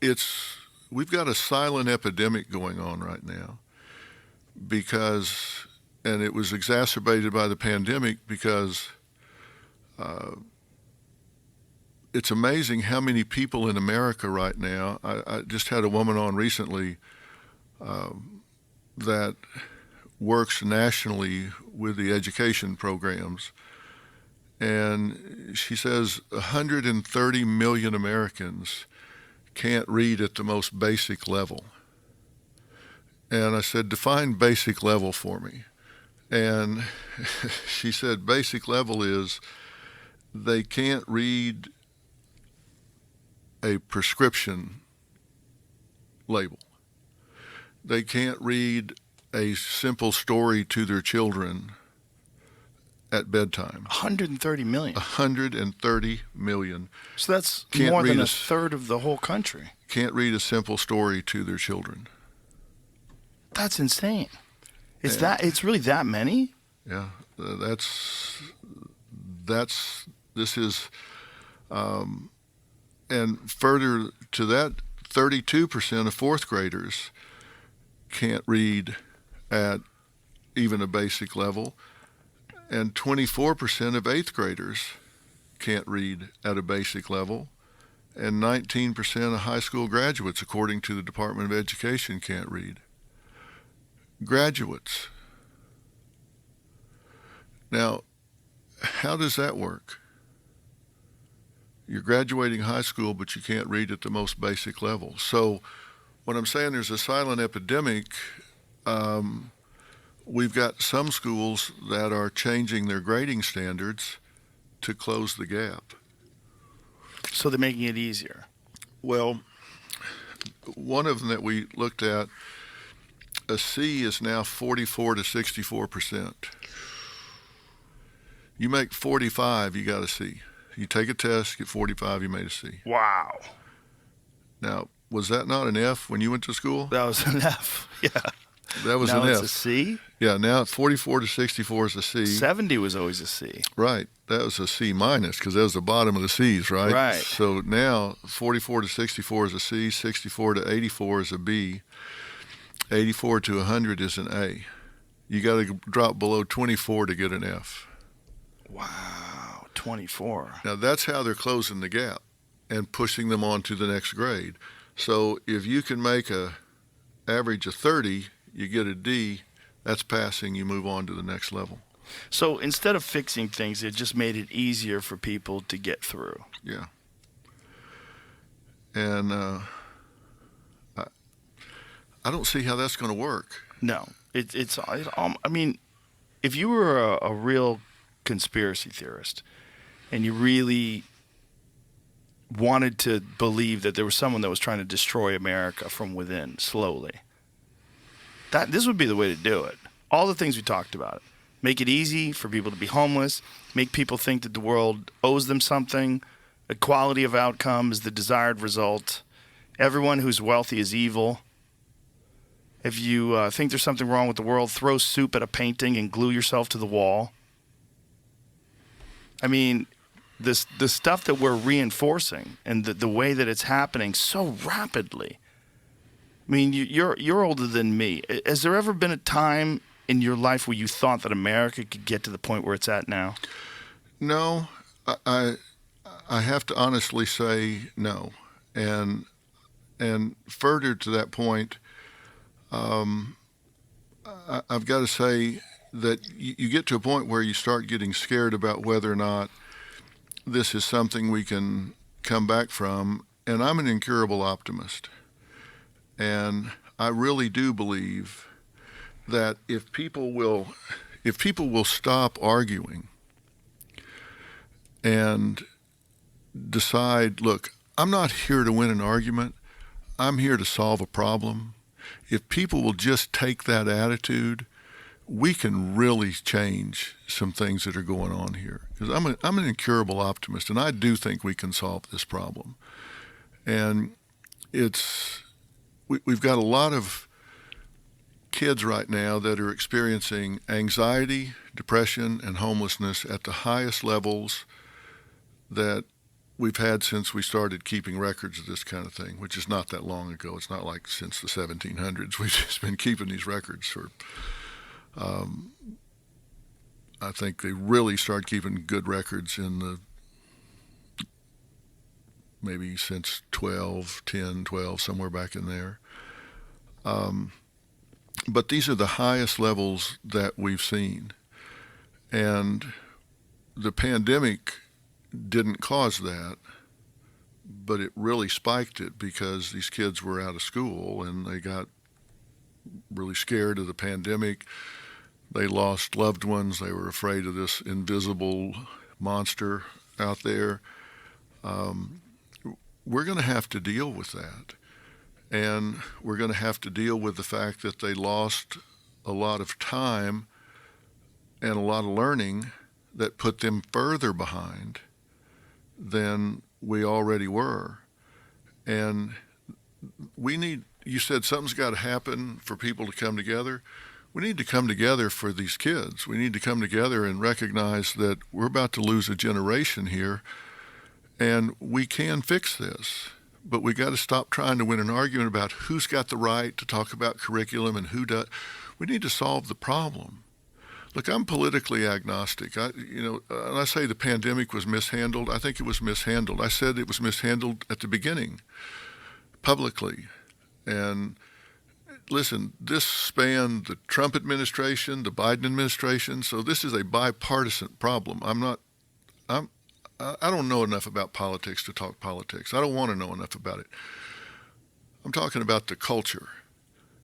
we've got a silent epidemic going on right now and it was exacerbated by the pandemic because it's amazing how many people in America right now. I just had a woman on recently that works nationally with the education programs, and she says 130 million Americans can't read at the most basic level. And I said, define basic level for me. And she said, basic level is they can't read a prescription label. They can't read a simple story to their children at bedtime. 130 million. 130 million. So that's more than a third of the whole country. Can't read a simple story to their children. That's insane. It's really that many? Yeah, this is, and further to that, 32% of fourth graders can't read at even a basic level, and 24% of eighth graders can't read at a basic level, and 19% of high school graduates, according to the Department of Education, can't read. Graduates. Now, how does that work? You're graduating high school, but you can't read at the most basic level. So when I'm saying there's a silent epidemic, we've got some schools that are changing their grading standards to close the gap. So they're making it easier. Well, one of them that we looked at, a C is now 44 to 64%. You make 45, you got a C. You take a test, get 45, you made a C. Wow. Now, was that not an F when you went to school? That was an F, yeah. That was now an F. Now it's a C? Yeah, now 44 to 64 is a C. 70 was always a C. Right. That was a C minus because that was the bottom of the C's, right? Right. So now 44 to 64 is a C, 64 to 84 is a B, 84 to 100 is an A. You got to drop below 24 to get an F. Wow, 24. Now that's how they're closing the gap and pushing them on to the next grade. So if you can make a average of 30, you get a D, that's passing, you move on to the next level. So instead of fixing things, it just made it easier for people to get through. Yeah. And I don't see how that's going to work. No. I mean, if you were a real conspiracy theorist and you really wanted to believe that there was someone that was trying to destroy America from within slowly, this would be the way to do it. All the things we talked about. Make it easy for people to be homeless, make people think that the world owes them something, equality of outcome is the desired result, everyone who's wealthy is evil. If you think there's something wrong with the world, throw soup at a painting and glue yourself to the wall. I mean, the stuff that we're reinforcing and the way that it's happening so rapidly. I mean, you're older than me. Has there ever been a time in your life where you thought that America could get to the point where it's at now? No, I have to honestly say no. And further to that point, I've got to say that you get to a point where you start getting scared about whether or not this is something we can come back from. And I'm an incurable optimist. And I really do believe that if people will stop arguing and decide, look, I'm not here to win an argument, I'm here to solve a problem. If people will just take that attitude, we can really change some things that are going on here. Because I'm an incurable optimist, and I do think we can solve this problem. And we've got a lot of kids right now that are experiencing anxiety, depression, and homelessness at the highest levels that we've had since we started keeping records of this kind of thing, which is not that long ago. It's not like since the 1700s. We've just been keeping these records for, I think they really started keeping good records in the maybe since 12, somewhere back in there. But these are the highest levels that we've seen. And the pandemic didn't cause that, but it really spiked it because these kids were out of school and they got really scared of the pandemic. They lost loved ones. They were afraid of this invisible monster out there. We're going to have to deal with that. And we're going to have to deal with the fact that they lost a lot of time and a lot of learning that put them further behind than we already were. And you said something's got to happen for people to come together. We need to come together for these kids. We need to come together and recognize that we're about to lose a generation here, and we can fix this. But we got to stop trying to win an argument about who's got the right to talk about curriculum and who does. We need to solve the problem. Look, I'm politically agnostic. When I say the pandemic was mishandled, I think it was mishandled. I said it was mishandled at the beginning, publicly. And listen, this spanned the Trump administration, the Biden administration, so this is a bipartisan problem. I don't know enough about politics to talk politics. I don't want to know enough about it. I'm talking about the culture.